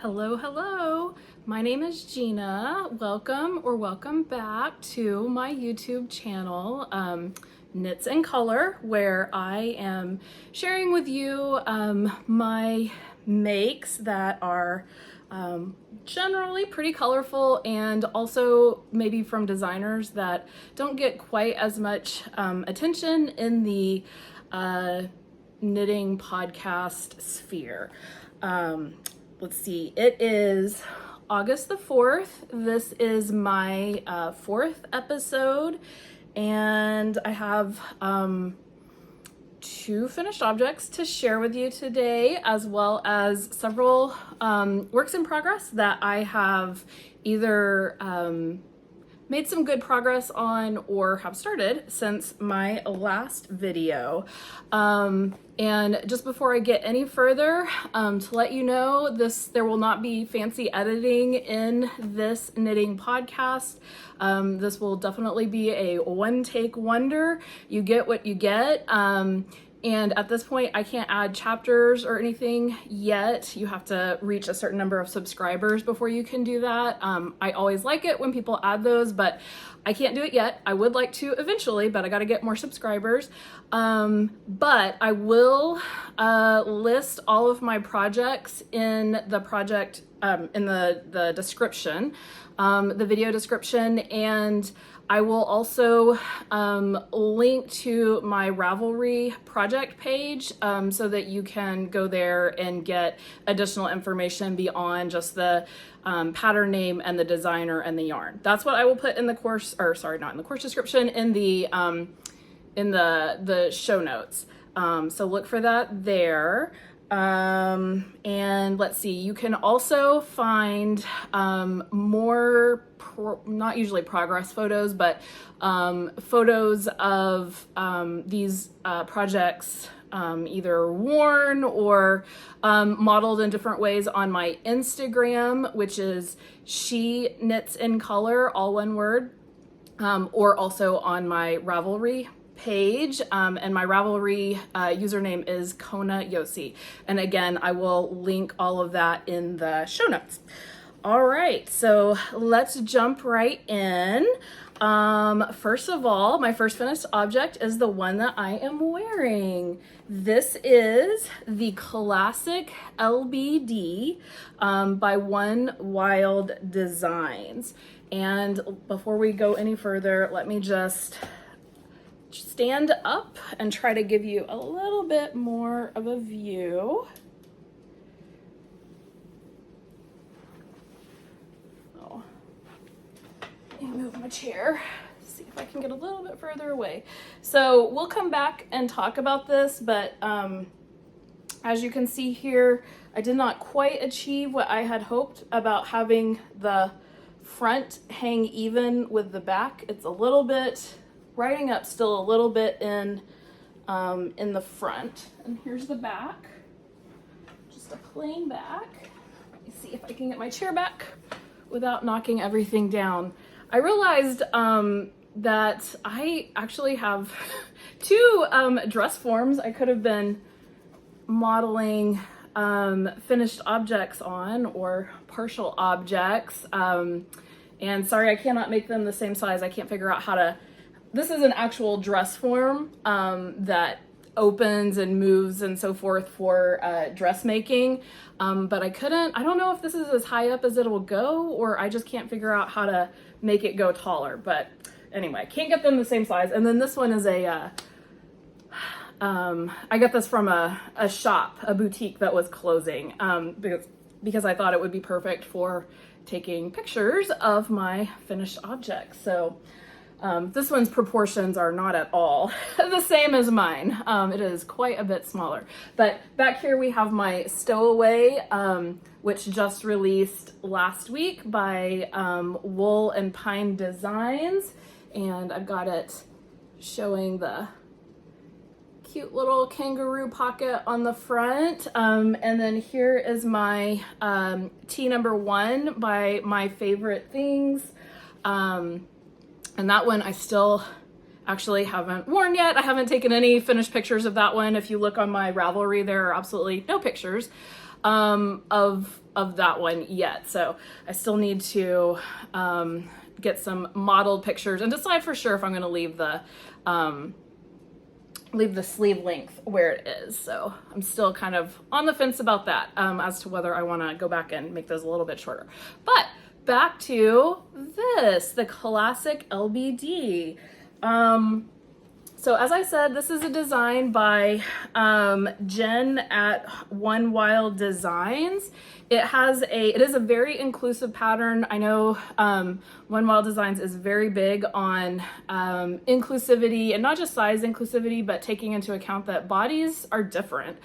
Hello, hello. My name is Gina. Welcome back to my YouTube channel, Knits and Color, where I am sharing with you my makes that are generally pretty colorful, and also maybe from designers that don't get quite as much attention in the knitting podcast sphere. Let's see, it is August the 4th. This is my fourth episode, and I have two finished objects to share with you today, as well as several works in progress that I have either made some good progress on or have started since my last video. And just before I get any further, to let you know, there will not be fancy editing in this knitting podcast. This will definitely be a one-take wonder. You get what you get. And at this point, I can't add chapters or anything yet. You have to reach a certain number of subscribers before you can do that. I always like it when people add those, but I can't do it yet. I would like to eventually, but I got to get more subscribers. But I will list all of my projects in the project, in the description, the video description, and I will also link to my Ravelry project page so that you can go there and get additional information beyond just the pattern name and the designer and the yarn. That's what I will put in the course, or sorry, not in the course description, in the show notes. So look for that there. And let's see, you can also find more not usually progress photos, but photos of these projects either worn or modeled in different ways on my Instagram, which is She Knits in Color, all one word, or also on my Ravelry page, and my Ravelry username is konayossie, and again I will link all of that in the show notes. All right, so let's jump right in. First of all, my first finished object is the one that I am wearing. This is the classic LBD by One Wild Designs. And before we go any further, let me just stand up and try to give you a little bit more of a view. Move my chair, see if I can get a little bit further away. So we'll come back and talk about this, but as you can see here, I did not quite achieve what I had hoped about having the front hang even with the back. It's a little bit, riding up still a little bit in the front. And here's the back, just a plain back. Let me see if I can get my chair back without knocking everything down. I realized that I actually have two dress forms I could have been modeling finished objects on, or partial objects. And sorry, I cannot make them the same size. I can't figure out how to. This is an actual dress form that opens and moves and so forth for dressmaking. But I don't know if this is as high up as it will go, or I just can't figure out how to make it go taller. But anyway, can't get them the same size. And then this one is I got this from a shop, a boutique that was closing, because I thought it would be perfect for taking pictures of my finished objects. So this one's proportions are not at all the same as mine. It is quite a bit smaller. But back here we have my Stowaway, which just released last week by Wool and Pine Designs. And I've got it showing the cute little kangaroo pocket on the front. And then here is my T number 1 by My Favorite Things. And that one I still actually haven't worn yet. I haven't taken any finished pictures of that one. If you look on my Ravelry, there are absolutely no pictures. of that one yet. So I still need to get some modeled pictures and decide for sure if I'm going to leave the sleeve length where it is. So I'm still kind of on the fence about that as to whether I want to go back and make those a little bit shorter. But back to this, the classic LBD. So as I said, this is a design by Jen at One Wild Designs. It is a very inclusive pattern. I know One Wild Designs is very big on inclusivity, and not just size inclusivity, but taking into account that bodies are different.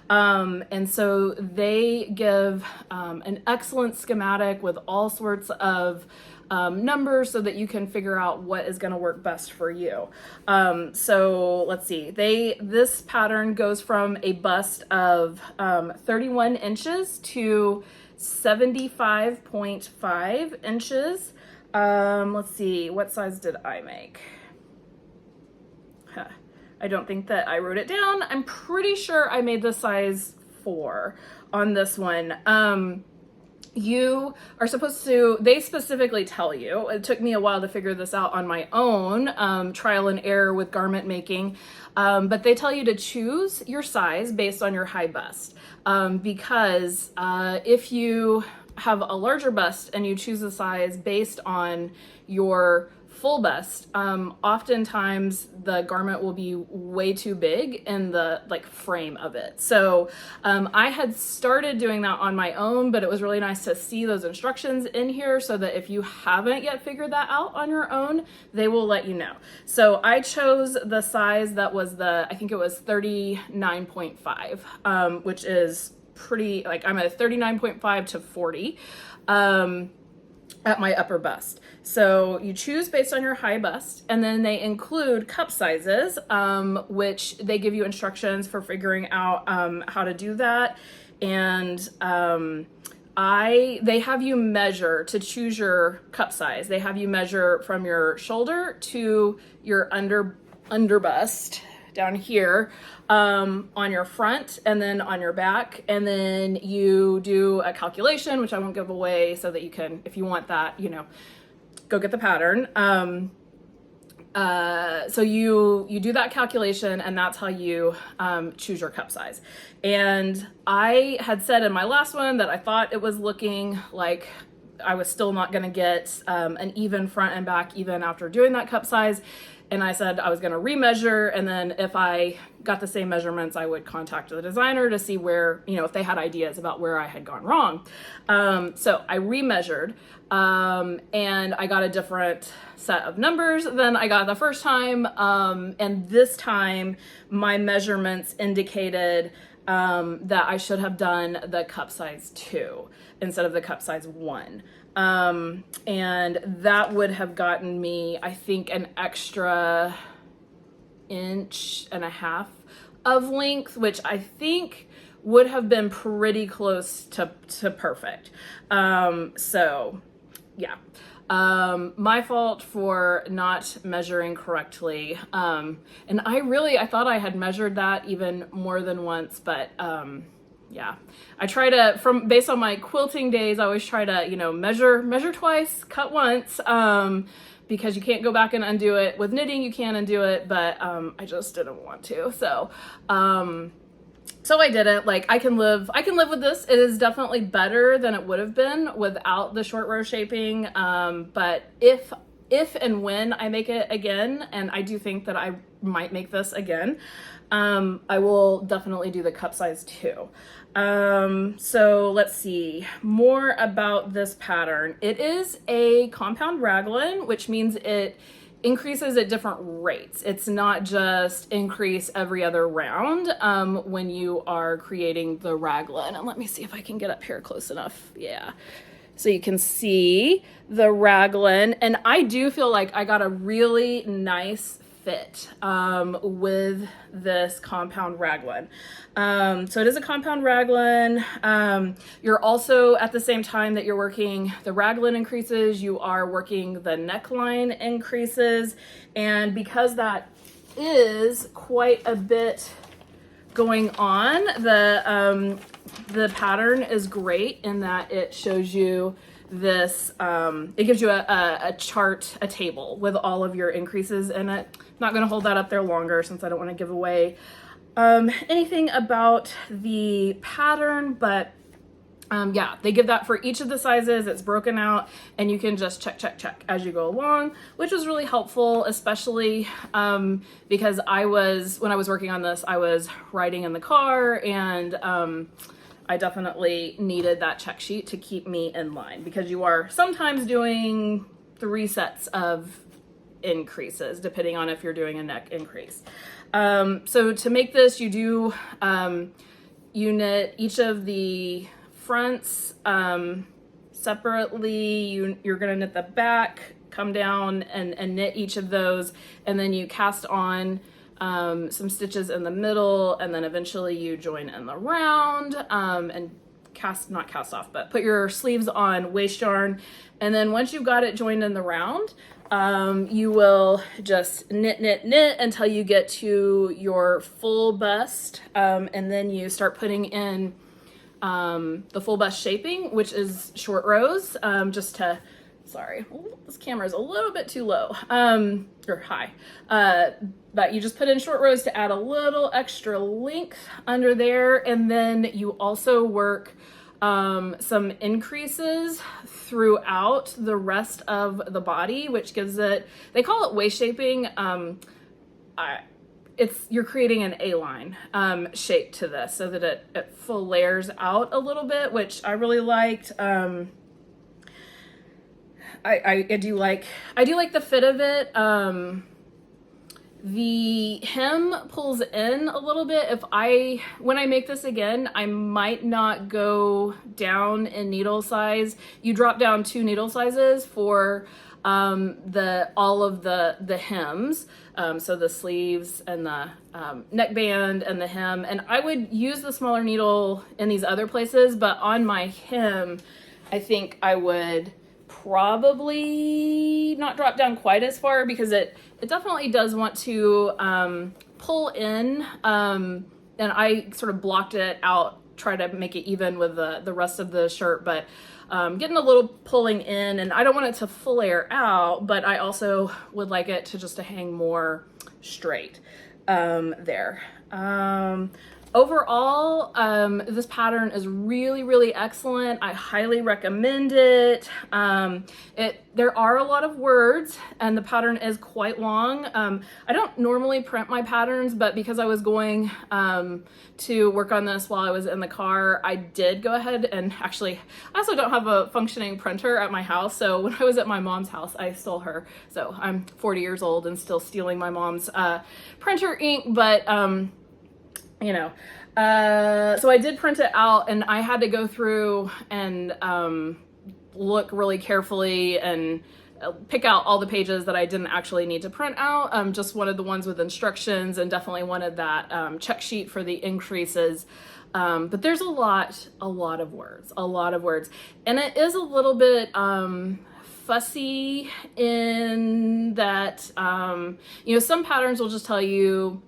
And so they give an excellent schematic with all sorts of numbers so that you can figure out what is going to work best for you. So let's see, this pattern goes from a bust of 31 inches to 75.5 inches. Let's see, what size did I make? I don't think that I wrote it down. I'm pretty sure I made the size 4 on this one. You are supposed to, they specifically tell you, it took me a while to figure this out on my own, trial and error with garment making, but they tell you to choose your size based on your high bust, because if you have a larger bust and you choose a size based on your full bust, oftentimes the garment will be way too big in the frame of it. So I had started doing that on my own, but it was really nice to see those instructions in here so that if you haven't yet figured that out on your own, they will let you know. So I chose the size that was I think it was 39.5, which is pretty, I'm at 39.5 to 40. At my upper bust. So you choose based on your high bust, and then they include cup sizes, which they give you instructions for figuring out how to do that. And they have you measure to choose your cup size. They have you measure from your shoulder to your under bust down here, on your front and then on your back, and then you do a calculation, which I won't give away, so that you can, if you want that, go get the pattern. So you do that calculation, and that's how you choose your cup size. And I had said in my last one that I thought it was looking like I was still not going to get an even front and back even after doing that cup size. And I said I was going to remeasure, and then if I got the same measurements, I would contact the designer to see where, if they had ideas about where I had gone wrong. So I remeasured, and I got a different set of numbers than I got the first time. And this time my measurements indicated that I should have done the cup size 2 instead of the cup size 1. And that would have gotten me, I think, an extra 1.5 inches of length, which I think would have been pretty close to perfect. So yeah, my fault for not measuring correctly. And I thought I had measured that even more than once, but, yeah, I try to, based on my quilting days, I always try to, measure twice, cut once, because you can't go back and undo it. With knitting, you can undo it, but I just didn't want to. So I didn't. I can live with this. It is definitely better than it would have been without the short row shaping. But if and when I make it again, and I do think that I might make this again, I will definitely do the cup size 2. So let's see more about this pattern. It is a compound raglan, which means it increases at different rates. It's not just increase every other round when you are creating the raglan. And let me see if I can get up here close enough. Yeah. So you can see the raglan, and I do feel like I got a really nice fit with this compound raglan. So it is a compound raglan. You're also, at the same time that you're working the raglan increases, you are working the neckline increases. And because that is quite a bit going on. The pattern is great in that it shows you this, it gives you a chart, a table with all of your increases in it. I'm not going to hold that up there longer since I don't want to give away anything about the pattern, but yeah, they give that for each of the sizes. It's broken out and you can just check as you go along, which was really helpful, especially because when I was working on this, I was riding in the car, and I definitely needed that check sheet to keep me in line, because you are sometimes doing 3 sets of increases depending on if you're doing a neck increase. So to make this, you do you knit each of the fronts separately. You're going to knit the back, come down and knit each of those, and then you cast on some stitches in the middle, and then eventually you join in the round and not cast off, but put your sleeves on waist yarn. And then once you've got it joined in the round, you will just knit until you get to your full bust, and then you start putting in the full bust shaping, which is short rows, sorry, this camera is a little bit too low, or high, but you just put in short rows to add a little extra length under there. And then you also work some increases throughout the rest of the body, which gives it, they call it waist shaping. You're creating an A-line shape to this so that it full layers out a little bit, which I really liked. I do like the fit of it. The hem pulls in a little bit. When I make this again, I might not go down in needle size. You drop down 2 needle sizes for all of the hems. So the sleeves and the neckband and the hem. And I would use the smaller needle in these other places, but on my hem, I think I would probably not drop down quite as far, because it definitely does want to pull in, and I sort of blocked it out, try to make it even with the rest of the shirt, but getting a little pulling in, and I don't want it to flare out, but I also would like it to hang more straight there. Overall, this pattern is really, really excellent. I highly recommend it. There are a lot of words, and the pattern is quite long. I don't normally print my patterns, but because I was going to work on this while I was in the car, I did go ahead and I also don't have a functioning printer at my house. So when I was at my mom's house, I stole her. So I'm 40 years old and still stealing my mom's printer ink, but so I did print it out, and I had to go through and look really carefully and pick out all the pages that I didn't actually need to print out. Just wanted the ones with instructions, and definitely wanted that check sheet for the increases. But there's a lot of words, and it is a little bit fussy in that some patterns will just tell you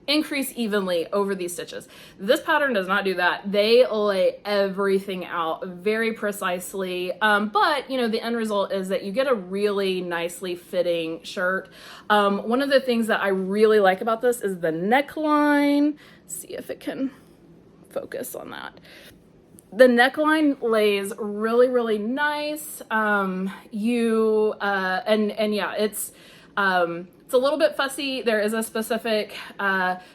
increase evenly over these stitches. This pattern does not do that. They lay everything out very precisely, but the end result is that you get a really nicely fitting shirt. One of the things that I really like about this is the neckline. Let's see if it can focus on that. The neckline lays really, really nice. It's a little bit fussy. There is a specific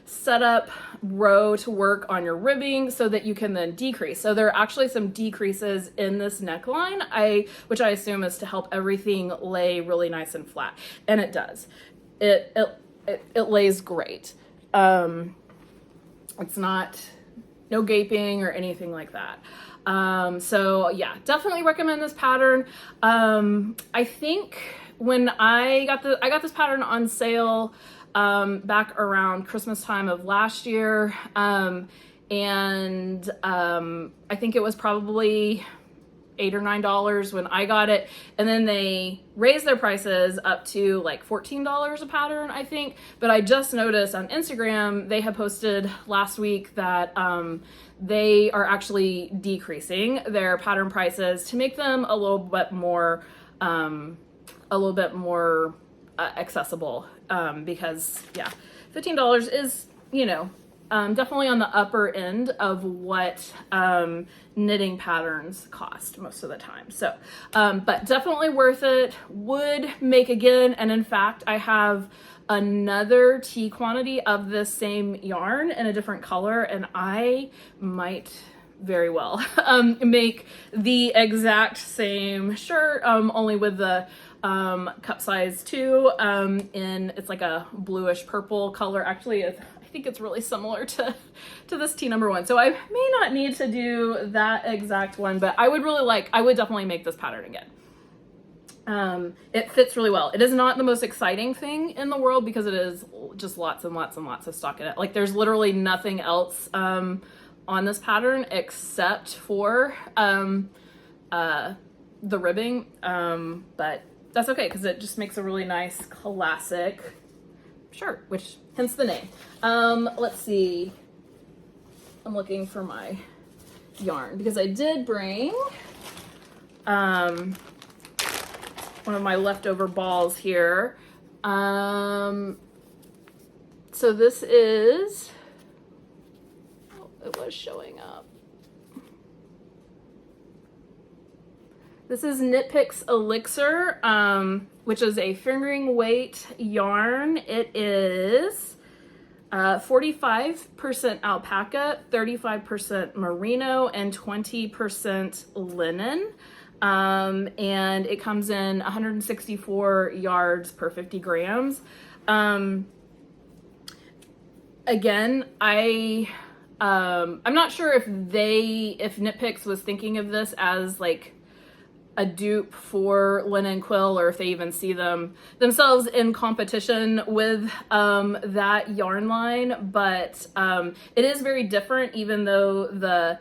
setup row to work on your ribbing so that you can then decrease. So there are actually some decreases in this neckline, which I assume is to help everything lay really nice and flat. And it does. It lays great. It's no gaping or anything like that. So yeah, definitely recommend this pattern. I think when I got this pattern on sale back around Christmas time of last year, and I think it was probably $8 or $9 when I got it, and then they raised their prices up to like $14 a pattern, I think. But I just noticed on Instagram they had posted last week that they are actually decreasing their pattern prices to make them a little bit more accessible, because yeah, $15 is, you know, definitely on the upper end of what knitting patterns cost most of the time. So, but definitely worth it. Would make again, and in fact, I have another tea quantity of this same yarn in a different color, and I might very well make the exact same shirt, only with the cup size 2 in, it's like a bluish purple color. Actually, I think it's really similar to this tea number 1. So I may not need to do that exact one, but I would definitely make this pattern again. It fits really well. It is not the most exciting thing in the world because it is just lots and lots and lots of stock in it. Like there's literally nothing else on this pattern except for the ribbing, but that's okay because it just makes a really nice classic shirt, which hence the name. Let's see. I'm looking for my yarn because I did bring one of my leftover balls here. So this is, oh, it was showing up. This is Knit Picks Elixir, which is a fingering weight yarn. It is 45% alpaca, 35% merino, and 20% linen. And it comes in 164 yards per 50 grams. Again, I'm not sure if Knit Picks was thinking of this as like a dupe for linen quill, or if they even see themselves in competition with that yarn line, but it is very different, even though the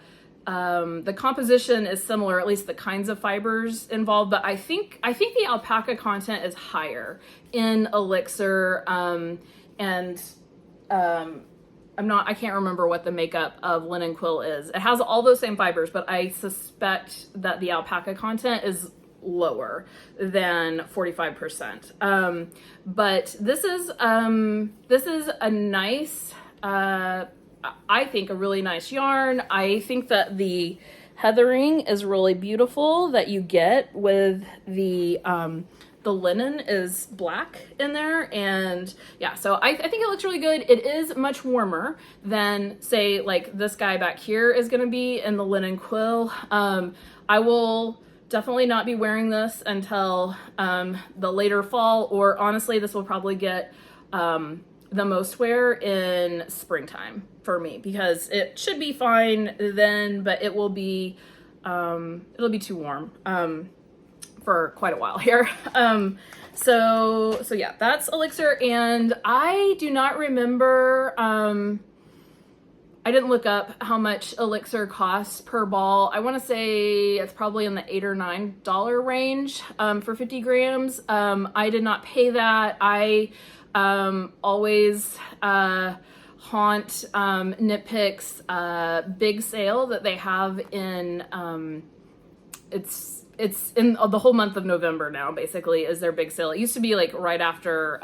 composition is similar, at least the kinds of fibers involved. But I think the alpaca content is higher in Elixir, I can't remember what the makeup of linen quill is. It has all those same fibers, but I suspect that the alpaca content is lower than 45%. But this is a nice, I think a really nice yarn. I think that the heathering is really beautiful that you get with the linen is black in there, and yeah, so I think it looks really good. It is much warmer than, say, like this guy back here is going to be in the linen quill. I will definitely not be wearing this until the later fall, or honestly, this will probably get the most wear in springtime for me, because it should be fine then, but it will be it'll be too warm for quite a while here. So yeah, that's Elixir, and I do not remember, I didn't look up how much Elixir costs per ball. I want to say it's probably in the $8 or $9 range for 50 grams. I did not pay that. I always haunt Knit Picks big sale that they have in, it's in the whole month of November now, basically, is their big sale. It used to be like right after,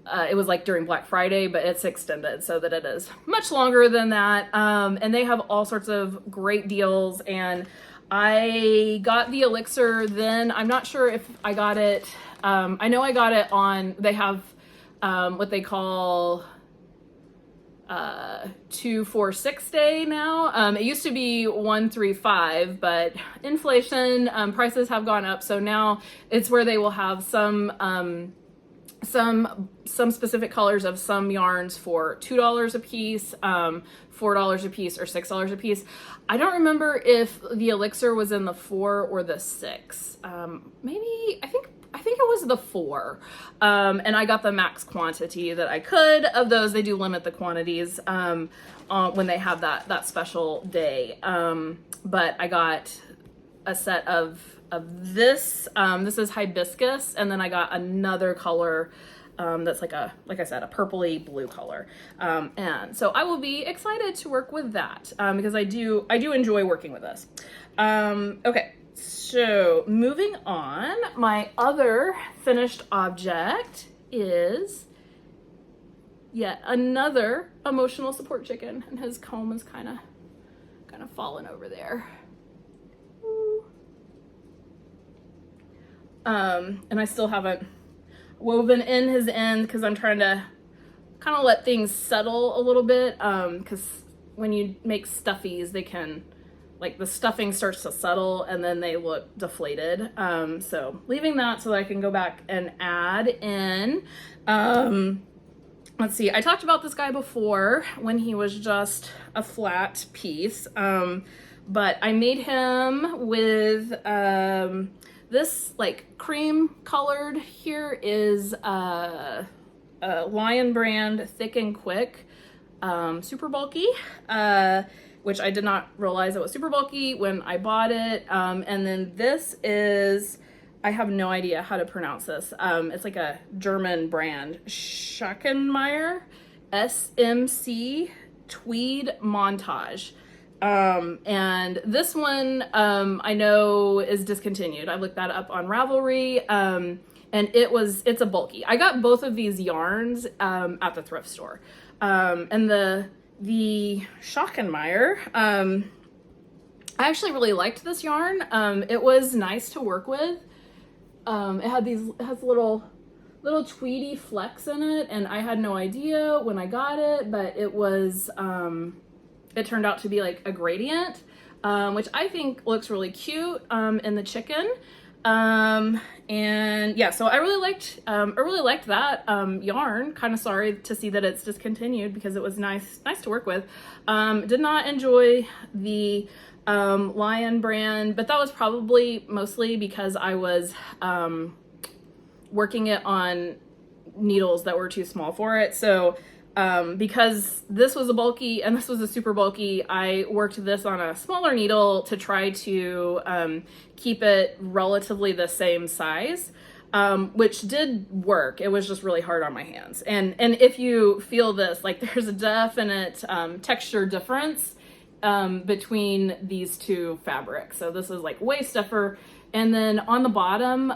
it was like during Black Friday, but it's extended so that it is much longer than that. And they have all sorts of great deals. And I got the Elixir then. I'm not sure if I got it. I know I got it on, they have what they call 2-4-6 day now. It used to be 1-3-5, but inflation, prices have gone up. So now it's where they will have some specific colors of some yarns for $2 a piece, $4 a piece, or $6 a piece. I don't remember if the Elixir was in the 4 or the 6. Maybe, I think it was the 4. And I got the max quantity that I could of those. They do limit the quantities when they have that special day. But I got a set of this. This is Hibiscus, and then I got another color that's like I said, a purpley blue color. And so I will be excited to work with that because I do enjoy working with this. Okay, so moving on, my other finished object is yet another emotional support chicken, and his comb is kind of fallen over there. And I still haven't woven in his end because I'm trying to kind of let things settle a little bit, because when you make stuffies, they can, like, the stuffing starts to settle and then they look deflated. So leaving that so that I can go back and add in, let's see, I talked about this guy before when he was just a flat piece, but I made him with this like cream colored. Here is a Lion brand Thick and Quick, super bulky, which I did not realize it was super bulky when I bought it. And then this is, I have no idea how to pronounce this. It's like a German brand, Schackenmeyer, SMC Tweed Montage. And this one, I know is discontinued. I looked that up on Ravelry, and it's a bulky. I got both of these yarns, at the thrift store. And the Schackenmeyer, I actually really liked this yarn. It was nice to work with. It has little tweedy flecks in it, and I had no idea when I got it, but it was, it turned out to be like a gradient, which I think looks really cute in the chicken. And yeah, so I really liked that yarn. Kind of sorry to see that it's discontinued because it was nice to work with. Did not enjoy the Lion brand, but that was probably mostly because I was working it on needles that were too small for it. So because this was a bulky and this was a super bulky, I worked this on a smaller needle to try to keep it relatively the same size, which did work. It was just really hard on my hands. And if you feel this, like, there's a definite texture difference between these two fabrics. So this is like way stiffer. And then on the bottom,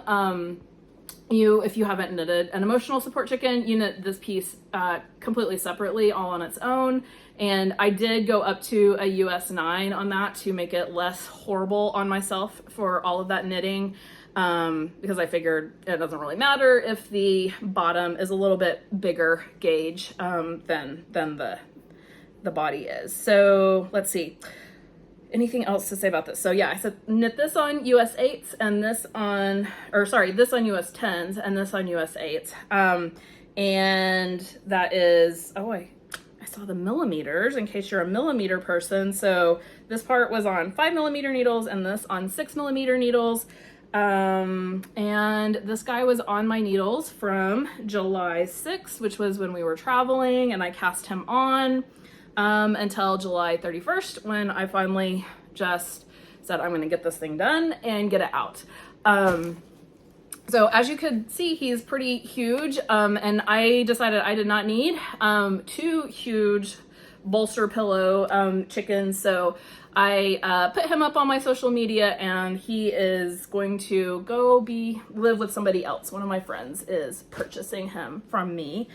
if you haven't knitted an emotional support chicken, you knit this piece completely separately, all on its own. And I did go up to a US 9 on that to make it less horrible on myself for all of that knitting, because I figured it doesn't really matter if the bottom is a little bit bigger gauge than the body is. So let's see. Anything else to say about this? So yeah, I said knit this on US 8s and this on US 10s and this on US 8s. And that is, I saw the millimeters in case you're a millimeter person. So this part was on 5mm needles and this on 6mm needles. And this guy was on my needles from July 6th, which was when we were traveling, and I cast him on until July 31st, when I finally just said, I'm going to get this thing done and get it out. So as you could see, he's pretty huge, and I decided I did not need 2 huge bolster pillow chickens, so I put him up on my social media, and he is going to go live with somebody else. One of my friends is purchasing him from me.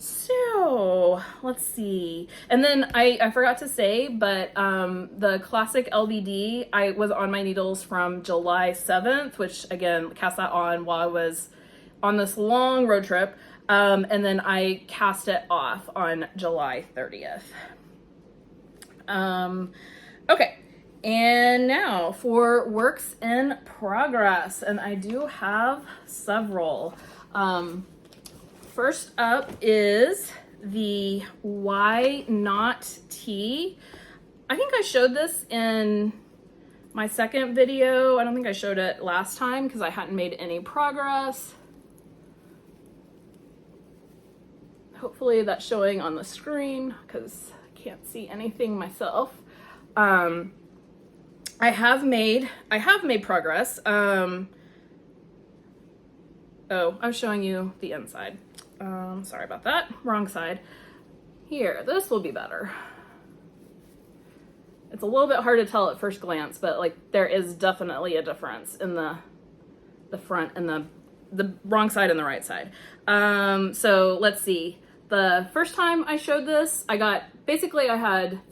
So let's see. And then I forgot to say, but the classic LBD, I was on my needles from July 7th, which again, cast that on while I was on this long road trip. And then I cast it off on July 30th. Okay. And now for works in progress. And I do have several. First up is the Why Not Tee. I think I showed this in my second video. I don't think I showed it last time because I hadn't made any progress. Hopefully that's showing on the screen because I can't see anything myself. I have made progress. Oh, I was showing you the inside. Sorry about that, wrong side. Here, this will be better. It's a little bit hard to tell at first glance, but like there is definitely a difference in the front and the wrong side and the right side. So let's see. The first time I showed this, I had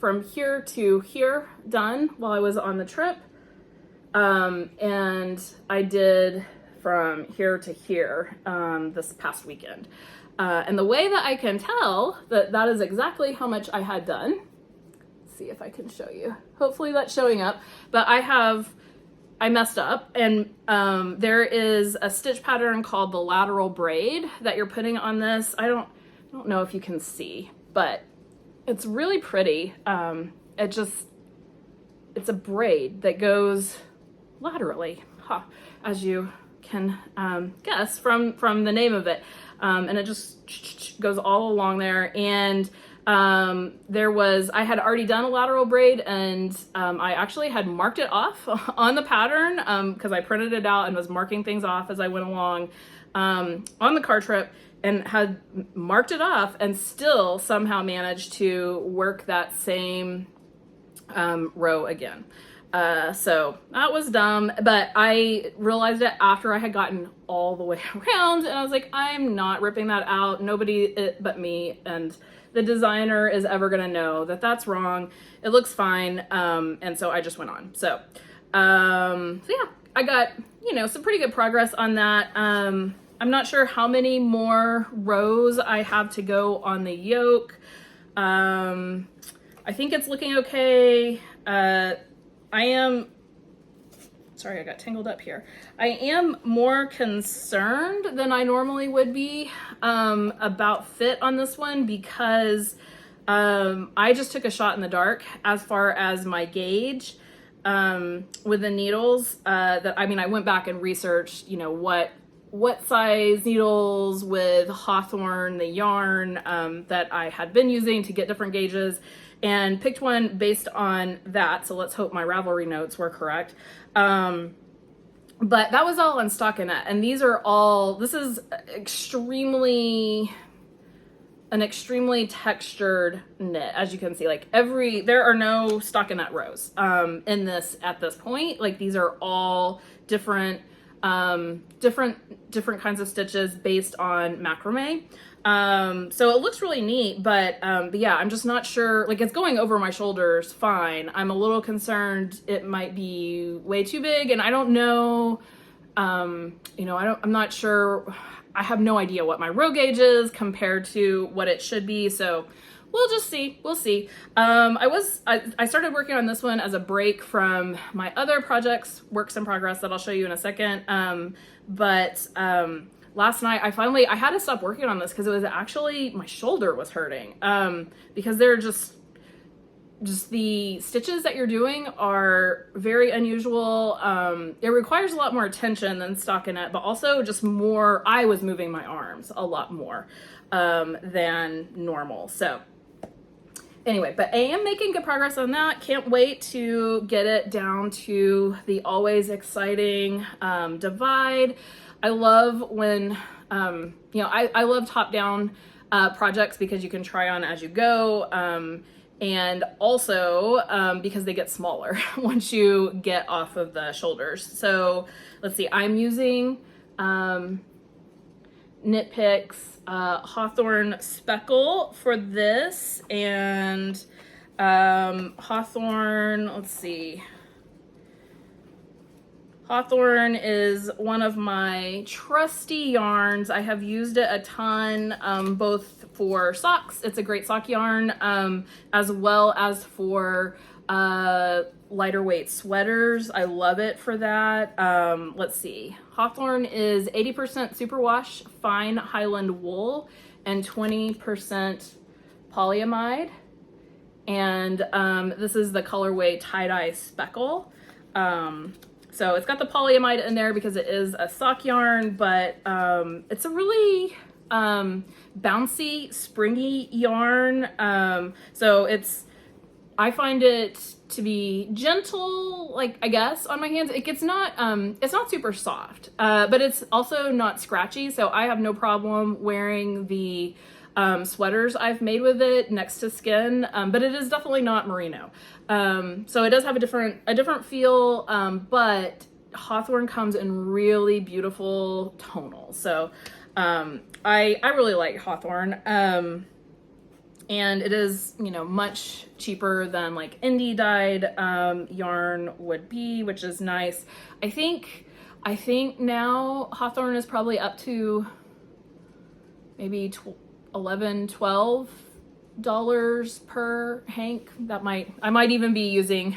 from here to here done while I was on the trip. And I did from here to here this past weekend. And the way that I can tell that is exactly how much I had done. Let's see if I can show you. Hopefully that's showing up. But I messed up, and there is a stitch pattern called the lateral braid that you're putting on this. I don't know if you can see, but it's really pretty. It's a braid that goes laterally, as you can guess from the name of it. And it just goes all along there. And I had already done a lateral braid, and I actually had marked it off on the pattern because I printed it out and was marking things off as I went along on the car trip, and had marked it off and still somehow managed to work that same row again. So that was dumb, but I realized it after I had gotten all the way around, and I was like, I'm not ripping that out. Nobody but me and the designer is ever gonna know that that's wrong. It looks fine. And so I just went on. So yeah, I got, some pretty good progress on that. I'm not sure how many more rows I have to go on the yoke. I think it's looking okay. Sorry, I got tangled up here. I am more concerned than I normally would be about fit on this one because I just took a shot in the dark as far as my gauge with the needles. I went back and researched, what size needles with Hawthorne, the yarn that I had been using to get different gauges, and picked one based on that. So let's hope my Ravelry notes were correct. But that was all on stockinette, and this is an extremely textured knit, as you can see. Like there are no stockinette rows in this at this point. Like these are all different kinds of stitches based on macrame. So it looks really neat, but yeah, I'm just not sure. Like it's going over my shoulders fine. I'm a little concerned it might be way too big, and I don't know. I'm not sure. I have no idea what my row gauge is compared to what it should be. So we'll just see. We'll see. I started working on this one as a break from my other projects, works in progress, that I'll show you in a second. Last night I had to stop working on this because it was actually, my shoulder was hurting. Because they're just the stitches that you're doing are very unusual. It requires a lot more attention than stockinette, but also just more, I was moving my arms a lot more than normal. So anyway, but I am making good progress on that. Can't wait to get it down to the always exciting divide. I love when, I love top-down projects because you can try on as you go. And also because they get smaller once you get off of the shoulders. So let's see, I'm using Knit Picks Hawthorne Speckle for this, and Hawthorne, let's see. Hawthorne is one of my trusty yarns. I have used it a ton, both for socks. It's a great sock yarn, as well as for lighter weight sweaters. I love it for that. Let's see. Hawthorne is 80% superwash fine Highland wool and 20% polyamide. And this is the colorway tie-dye speckle. So it's got the polyamide in there because it is a sock yarn, but it's a really bouncy, springy yarn. So I find it to be gentle, like, I guess, on my hands. It's not super soft, but it's also not scratchy, so I have no problem wearing the sweaters I've made with it next to skin, but it is definitely not merino. So it does have a different feel, but Hawthorne comes in really beautiful tonals. So I really like Hawthorne. And it is, you know, much cheaper than like indie dyed yarn would be, which is nice. I think now Hawthorne is probably up to maybe $11-12 per hank. I might even be using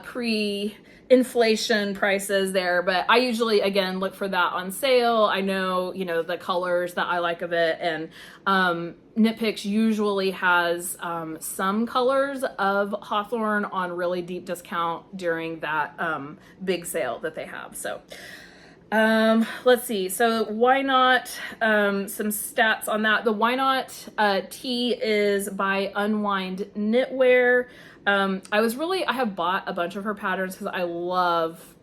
pre-inflation prices there, but I usually, again, look for that on sale. I know, you know, the colors that I like of it, and Knit Picks usually has some colors of Hawthorne on really deep discount during that big sale that they have. So let's see. So Why Not, some stats on that. The Why Not tee is by Unwind Knitwear. I have bought a bunch of her patterns because I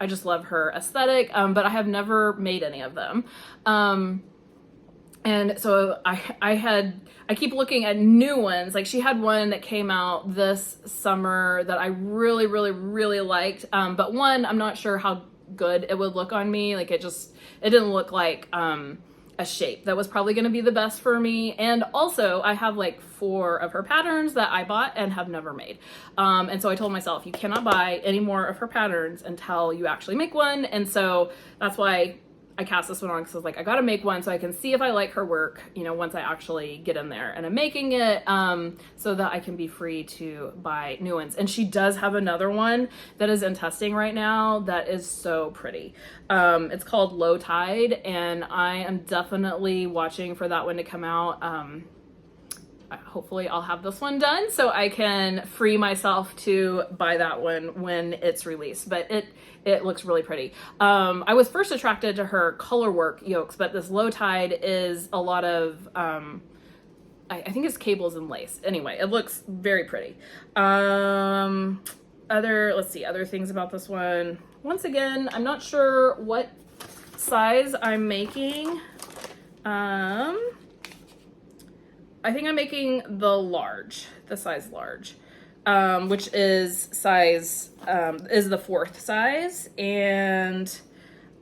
just love her aesthetic, but I have never made any of them. And so I keep looking at new ones. Like, she had one that came out this summer that I really, really, really liked. But one, I'm not sure how good it would look on me. Like, it didn't look like a shape that was probably going to be the best for me. And also, I have like 4 of her patterns that I bought and have never made. And so I told myself, you cannot buy any more of her patterns until you actually make one. And so that's why I cast this one on, because I was like, I gotta make one so I can see if I like her work, you know, once I actually get in there and I'm making it, so that I can be free to buy new ones. And she does have another one that is in testing right now that is so pretty. It's called Low Tide, and I am definitely watching for that one to come out. Hopefully I'll have this one done so I can free myself to buy that one when it's released, but it looks really pretty. I was first attracted to her color work yokes, but this Low Tide is a lot of, I think it's cables and lace. Anyway, it looks very pretty. Let's see, other things about this one. Once again, I'm not sure what size I'm making. I think I'm making the size large, which is the 4th size, and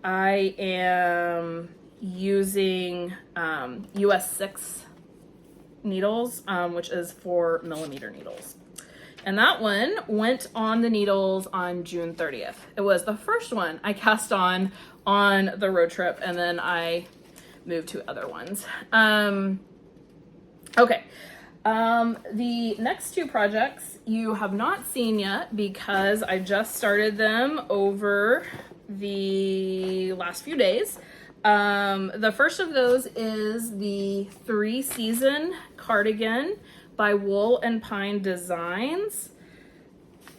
I am using US 6 needles, which is 4mm needles. And that one went on the needles on June 30th. It was the first one I cast on the road trip, and then I moved to other ones. Okay, the next 2 projects you have not seen yet because I just started them over the last few days. The first of those is the 3-season cardigan by Wool and Pine Designs.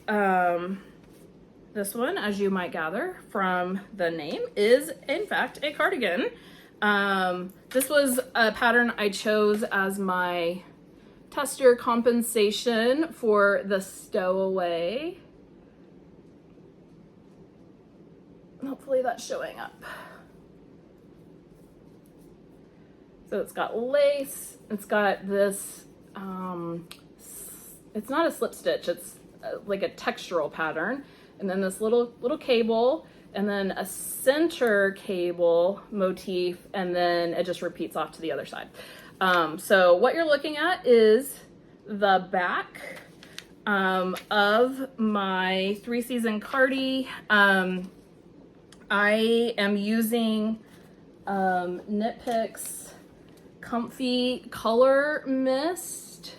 This one, as you might gather from the name, is in fact a cardigan. This was a pattern I chose as my tester compensation for the Stowaway. Hopefully that's showing up. So it's got lace, it's got this, it's not a slip stitch, it's like a textural pattern, and then this little cable, and then a center cable motif, and then it just repeats off to the other side. So what you're looking at is the back of my 3-season cardi. I am using Knit Picks Comfy Colormist,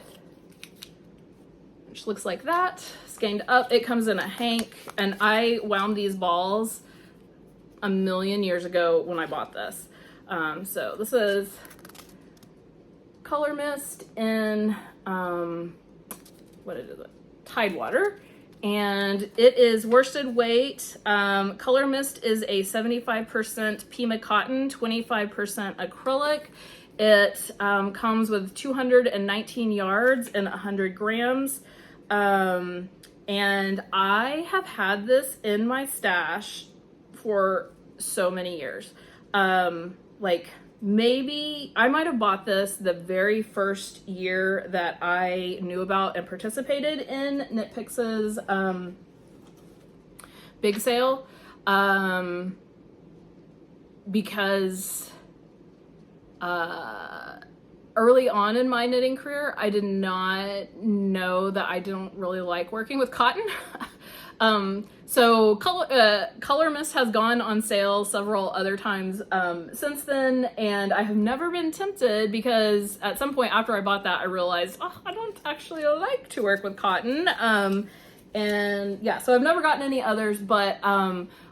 which looks like that. Skeined up, it comes in a hank, and I wound these balls a million years ago when I bought this. So this is Colormist in what is it? Tidewater, and it is worsted weight. Colormist is a 75% Pima cotton, 25% acrylic. It comes with 219 yards and 100 grams. And I have had this in my stash for so many years. Like maybe I might have bought this the very first year that I knew about and participated in Knitpix's big sale, because early on in my knitting career, I did not know that I don't really like working with cotton. So Colormist has gone on sale several other times since then, and I have never been tempted because at some point after I bought that, I realized, oh, I don't actually like to work with cotton. And yeah, so I've never gotten any others, but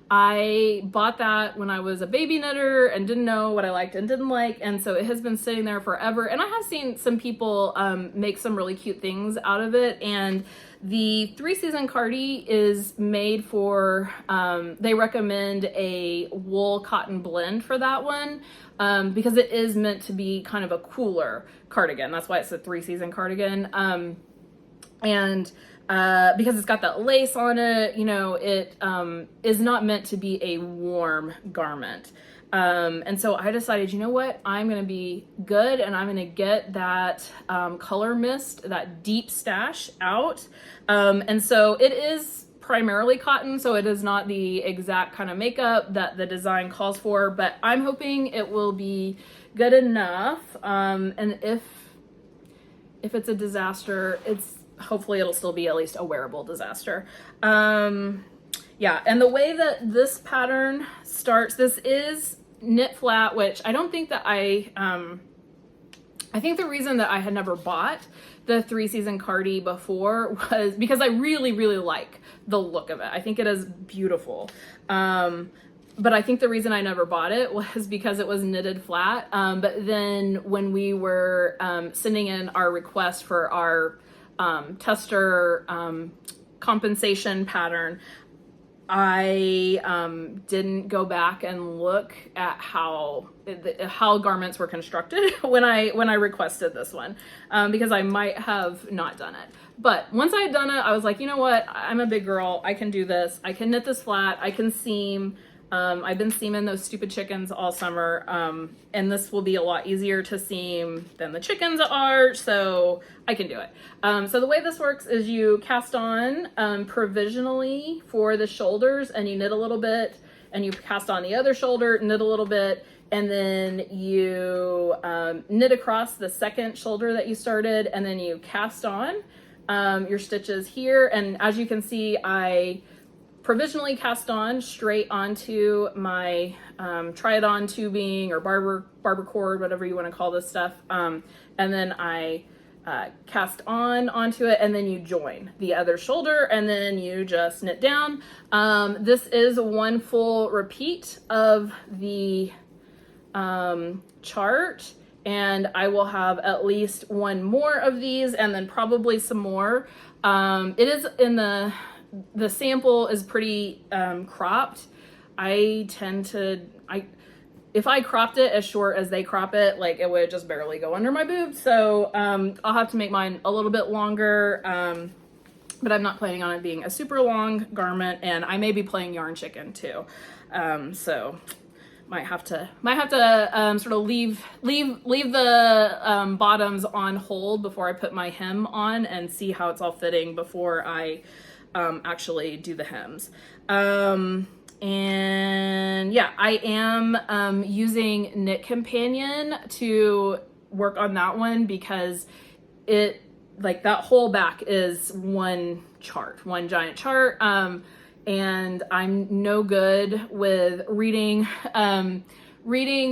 I bought that when I was a baby knitter and didn't know what I liked and didn't like, and so it has been sitting there forever. And I have seen some people make some really cute things out of it, and the 3-season Cardi is made for, they recommend a wool cotton blend for that one, because it is meant to be kind of a cooler cardigan. That's why it's a 3-season cardigan. Because it's got that lace on it, you know, it is not meant to be a warm garment. And so I decided, you know what, I'm going to be good and I'm going to get that Colormist, that deep stash out. And so it is primarily cotton, so it is not the exact kind of makeup that the design calls for, but I'm hoping it will be good enough. And if it's a disaster, hopefully it'll still be at least a wearable disaster. Yeah, and the way that this pattern starts, this is knit flat, which I don't think that I think the reason that I had never bought the 3-season Cardi before was because I really, really like the look of it. I think it is beautiful. But I think the reason I never bought it was because it was knitted flat. But then when we were sending in our request for our tester compensation pattern, I didn't go back and look at how garments were constructed when I requested this one, because I might have not done it. But once I had done it, I was like, you know what? I'm a big girl. I can do this. I can knit this flat. I can seam. I've been seaming those stupid chickens all summer, and this will be a lot easier to seam than the chickens are, so I can do it. So the way this works is you cast on provisionally for the shoulders, and you knit a little bit, and you cast on the other shoulder, knit a little bit, and then you knit across the second shoulder that you started, and then you cast on your stitches here. And as you can see, I provisionally cast on straight onto my try-it-on tubing or barber cord, whatever you want to call this stuff, and then I cast onto it, and then you join the other shoulder, and then you just knit down. This is one full repeat of the chart, and I will have at least one more of these, and then probably some more. It is in the sample is pretty cropped. I tend to, if I cropped it as short as they crop it, like it would just barely go under my boobs. So I'll have to make mine a little bit longer, but I'm not planning on it being a super long garment, and I may be playing yarn chicken too. So might have to sort of leave the bottoms on hold before I put my hem on and see how it's all fitting before I actually do the hems. And yeah, I am using Knit Companion to work on that one because it, like, that whole back is one giant chart. And I'm no good with reading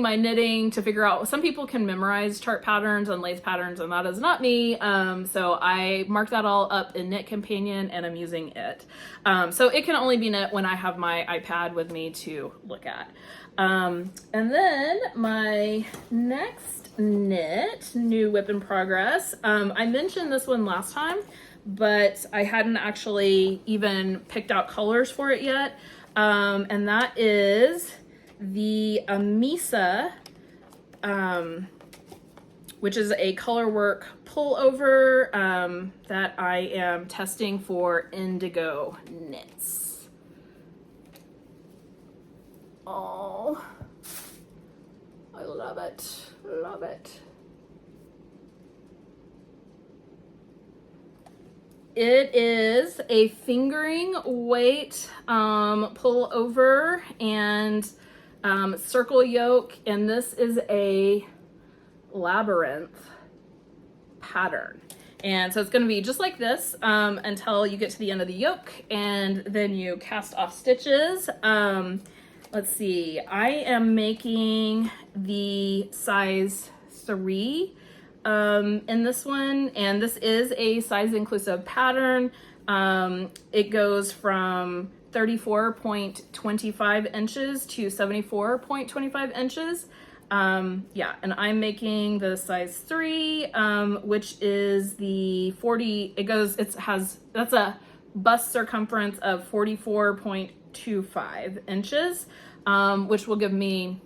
my knitting to figure out, some people can memorize chart patterns and lace patterns, and that is not me. So I marked that all up in Knit Companion, and I'm using it. So it can only be knit when I have my iPad with me to look at. And then my next knit, new whip in progress. I mentioned this one last time, but I hadn't actually even picked out colors for it yet. And that is the Amissa which is a color work pullover that I am testing for Indigo knits. Oh, I love it, love it. It is a fingering weight pullover and circle yoke, and this is a labyrinth pattern. And so it's going to be just like this until you get to the end of the yoke, and then you cast off stitches. Let's see, I am making the size 3 in this one, and this is a size inclusive pattern. It goes from 34.25 inches to 74.25 inches. Yeah, and I'm making the size 3, which is the 40, that's a bust circumference of 44.25 inches, which will give me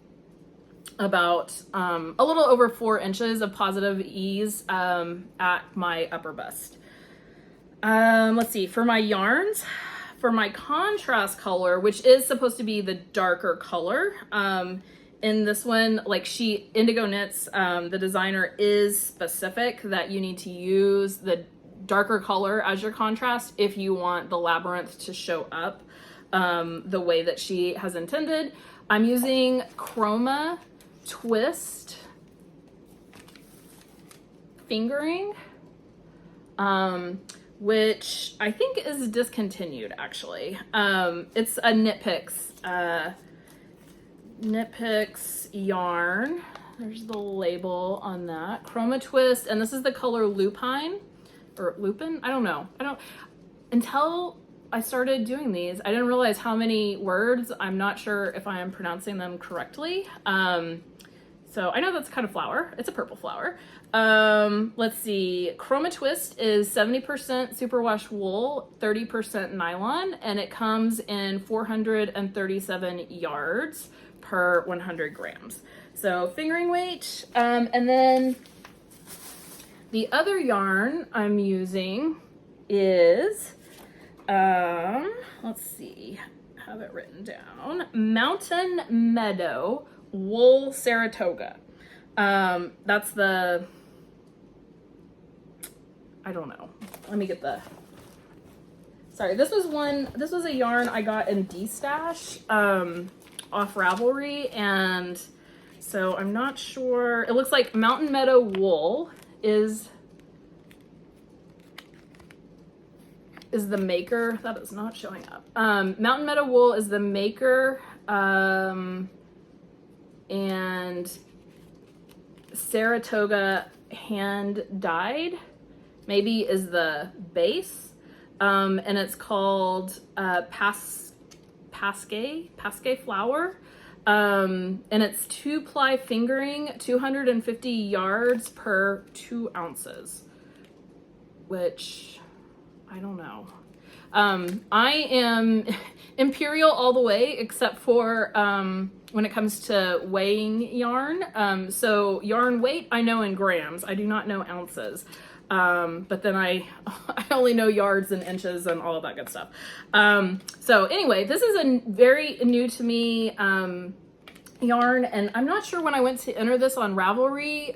about a little over 4 inches of positive ease at my upper bust. Let's see, for my yarns, for my contrast color, which is supposed to be the darker color, in this one, like Indigo Knits, the designer is specific that you need to use the darker color as your contrast if you want the labyrinth to show up the way that she has intended. I'm using Chroma Twist fingering, which I think is discontinued actually. It's a Knitpicks yarn. There's the label on that. Chroma Twist, and this is the color Lupine or Lupine. I don't know. Until I started doing these, I didn't realize how many words. I'm not sure if I am pronouncing them correctly. So I know that's kind of flower. It's a purple flower. Let's see. Chroma Twist is 70% superwash wool, 30% nylon, and it comes in 437 yards per 100 grams. So fingering weight. And then the other yarn I'm using is, let's see, I have it written down. Mountain Meadow Wool Saratoga. That's the, I don't know. Let me get the, sorry, this was a yarn I got in D-Stash off Ravelry, and so I'm not sure. It looks like Mountain Meadow Wool is the maker. That is not showing up. Mountain Meadow Wool is the maker, and Saratoga hand dyed maybe is the base, and it's called Pasque flower, and it's 2-ply fingering, 250 yards per 2 ounces, which I don't know. I am Imperial all the way, except for when it comes to weighing yarn. So yarn weight I know in grams. I do not know ounces. But then I only know yards and inches and all of that good stuff. So anyway, this is a very new to me yarn, and I'm not sure when I went to enter this on Ravelry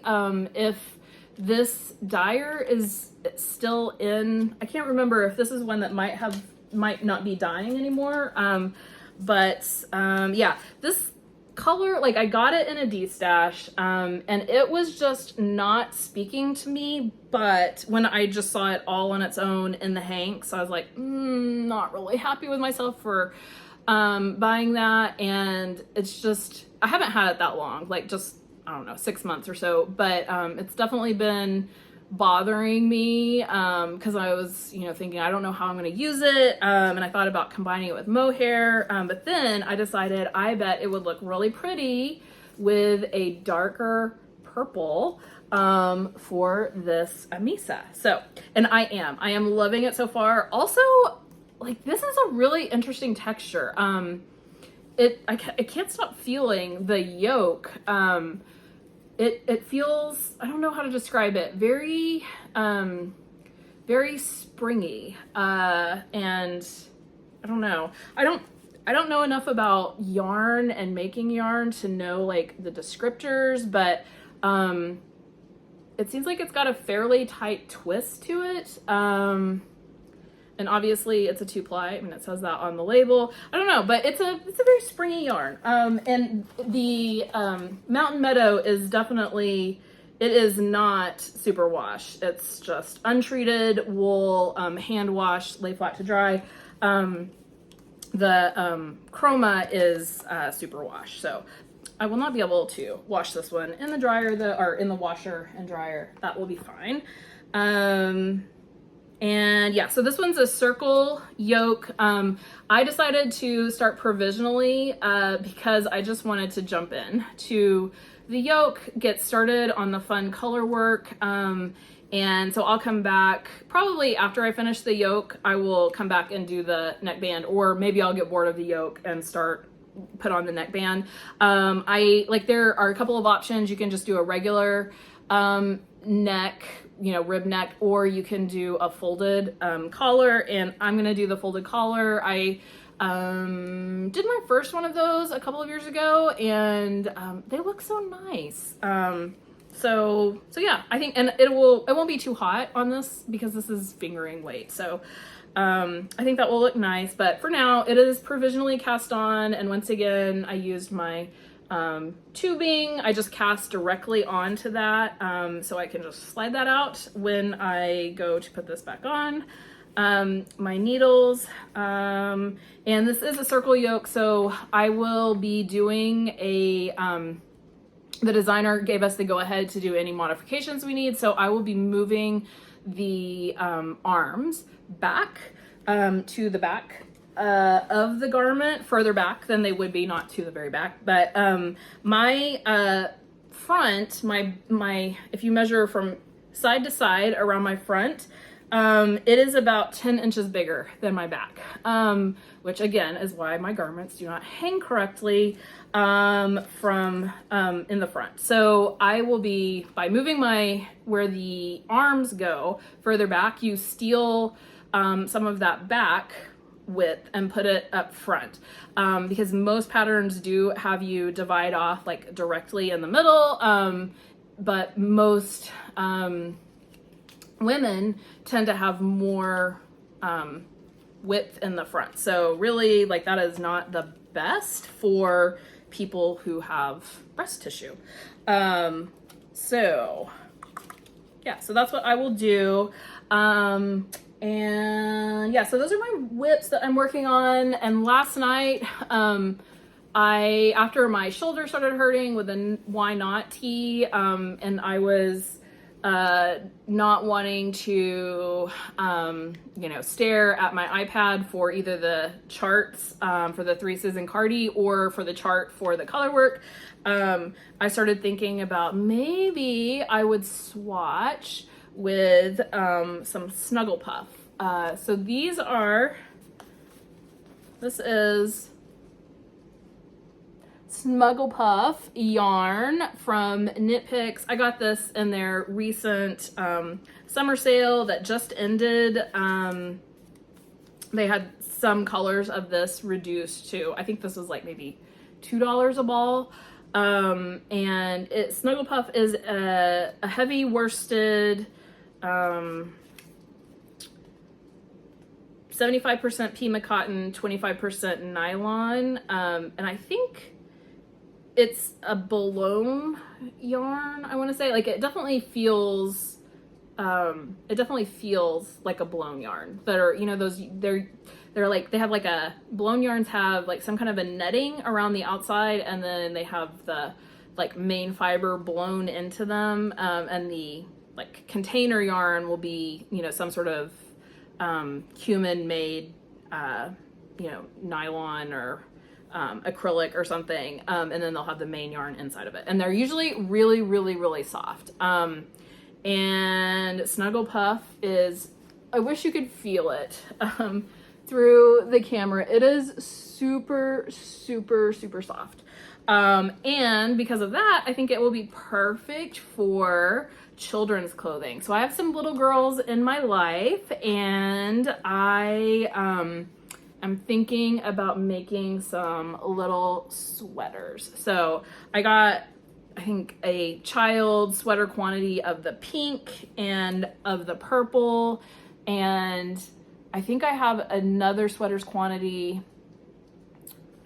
if this dyer is still in. I can't remember if this is one that might not be dyeing anymore. Yeah, this color, like I got it in a D-Stash, and it was just not speaking to me, but when I just saw it all on its own in the Hanks, I was like, not really happy with myself for buying that. And it's just, I haven't had it that long, like just, I don't know, 6 months or so, but it's definitely been bothering me because I was, thinking I don't know how I'm going to use it, and I thought about combining it with mohair, but then I decided I bet it would look really pretty with a darker purple for this Amissa. So, and I am loving it so far. Also, like, this is a really interesting texture. I can't stop feeling the yoke. it feels, I don't know how to describe it, very, very springy, and I don't know. I don't know enough about yarn and making yarn to know like the descriptors, but it seems like it's got a fairly tight twist to it. And obviously it's a 2-ply. I mean, it says that on the label. I don't know, but it's a very springy yarn. And the Mountain Meadow is definitely, it is not super wash. It's just untreated wool, hand wash, lay flat to dry. The Chroma is super wash. So I will not be able to wash this one in the dryer, or in the washer and dryer. That will be fine. And yeah, so this one's a circle yoke. I decided to start provisionally because I just wanted to jump in to the yoke, get started on the fun color work. And so I'll come back probably after I finish the yoke. I will come back and do the neckband, or maybe I'll get bored of the yoke and put on the neckband. There are a couple of options. You can just do a regular neck, rib neck, or you can do a folded collar, and I'm gonna do the folded collar. I did my first one of those a couple of years ago, and they look so nice. So yeah, I think, and it won't be too hot on this because this is fingering weight. So I think that will look nice, but for now it is provisionally cast on. And once again, I used my tubing. I just cast directly onto that, so I can just slide that out when I go to put this back on. My needles, and this is a circle yoke, so I will be doing the designer gave us the go ahead to do any modifications we need, so I will be moving the arms back to the back of the garment, further back than they would be, not to the very back, but my front, my if you measure from side to side around my front, it is about 10 inches bigger than my back, which again is why my garments do not hang correctly from in the front. So I will be, by moving where the arms go further back, you steal some of that back width and put it up front, because most patterns do have you divide off like directly in the middle, but most women tend to have more width in the front. So really, like, that is not the best for people who have breast tissue. So yeah, so that's what I will do. And yeah, so those are my whips that I'm working on. And last night, after my shoulder started hurting with a why not tee, and I was not wanting to, stare at my iPad for either the charts for the 3 season cardi or for the chart for the color work, I started thinking about maybe I would swatch with some Snuggle Puff. So this is Snuggle Puff yarn from Knit Picks. I got this in their recent summer sale that just ended. They had some colors of this reduced to, I think this was like maybe $2 a ball. And Snuggle Puff is a heavy worsted, 75% Pima cotton, 25% nylon, and I think it's a blown yarn, I want to say. Like, it definitely feels like a blown yarn. That are, they're like, they have like blown yarns have like some kind of a netting around the outside, and then they have the like main fiber blown into them, and the like container yarn will be, some sort of cumin made, nylon or acrylic or something, and then they'll have the main yarn inside of it, and they're usually really, really, really soft. And Snuggle Puff is, I wish you could feel it through the camera. It is super, super, super soft. And because of that, I think it will be perfect for children's clothing. So I have some little girls in my life, and I'm thinking about making some little sweaters. So I got, I think, a child sweater quantity of the pink and of the purple, and I think I have another sweaters quantity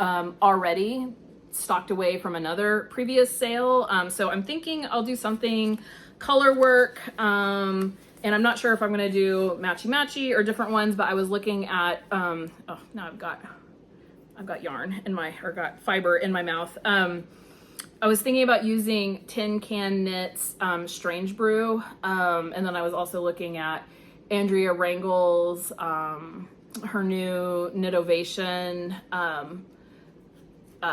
already stocked away from another previous sale. So I'm thinking I'll do something color work, and I'm not sure if I'm gonna do matchy or different ones, but I was looking at, oh, now I've got yarn in my, or got fiber in my mouth. I was thinking about using Tin Can Knits Strange Brew, and then I was also looking at Andrea Rangel's, her new Knitovation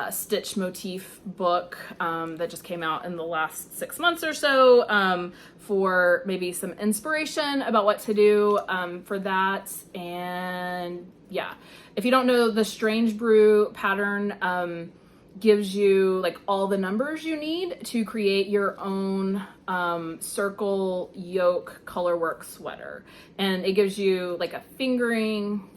stitch motif book that just came out in the last 6 months or so, for maybe some inspiration about what to do for that. And yeah, if you don't know, the Strange Brew pattern gives you like all the numbers you need to create your own circle yoke colorwork sweater, and it gives you like a fingering,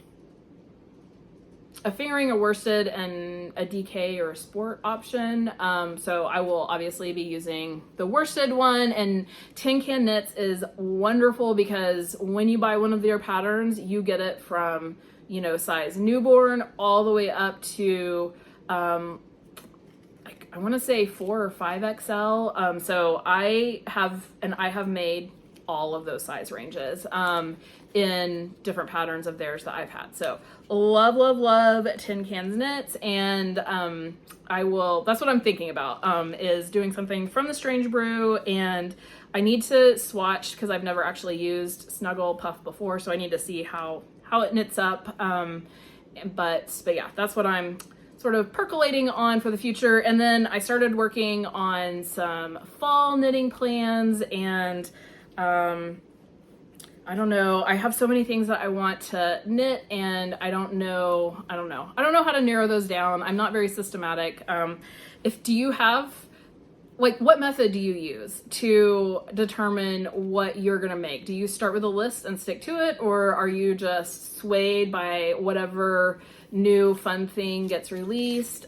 a worsted, and a DK or a sport option. So I will obviously be using the worsted one, and Tin Can Knits is wonderful because when you buy one of their patterns, you get it from, you know, size newborn all the way up to I want to say 4 or 5 XL. So I have made all of those size ranges in different patterns of theirs that I've had. So love Tin Can's knits, and that's what I'm thinking about, is doing something from the Strange Brew. And I need to swatch because I've never actually used Snuggle Puff before, so I need to see how it knits up. But yeah, that's what I'm sort of percolating on for the future. And then I started working on some fall knitting plans, and I don't know, I have so many things that I want to knit, and I don't know how to narrow those down. I'm not very systematic. Do you have, like, what method do you use to determine what you're gonna make? Do you start with a list and stick to it, or are you just swayed by whatever new fun thing gets released?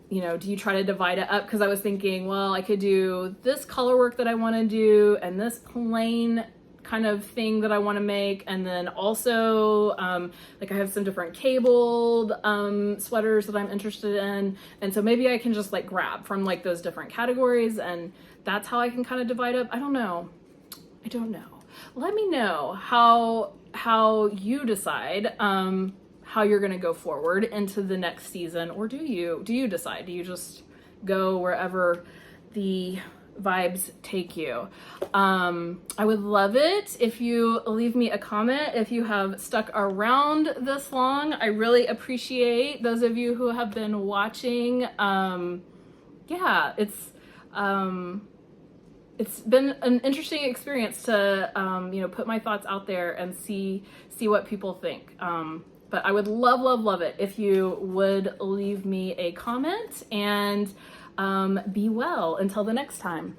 You know, do you try to divide it up? Because I was thinking, well, I could do this color work that I want to do, and this plain kind of thing that I want to make, and then also like I have some different cabled sweaters that I'm interested in, and so maybe I can just like grab from like those different categories, and that's how I can kind of divide up. I don't know. Let me know how you decide how you're going to go forward into the next season, or do you decide? Do you just go wherever the vibes take you? I would love it if you leave me a comment if you have stuck around this long. I really appreciate those of you who have been watching. Yeah, it's been an interesting experience to you know, put my thoughts out there and see what people think. But I would love it if you would leave me a comment, and be well until the next time.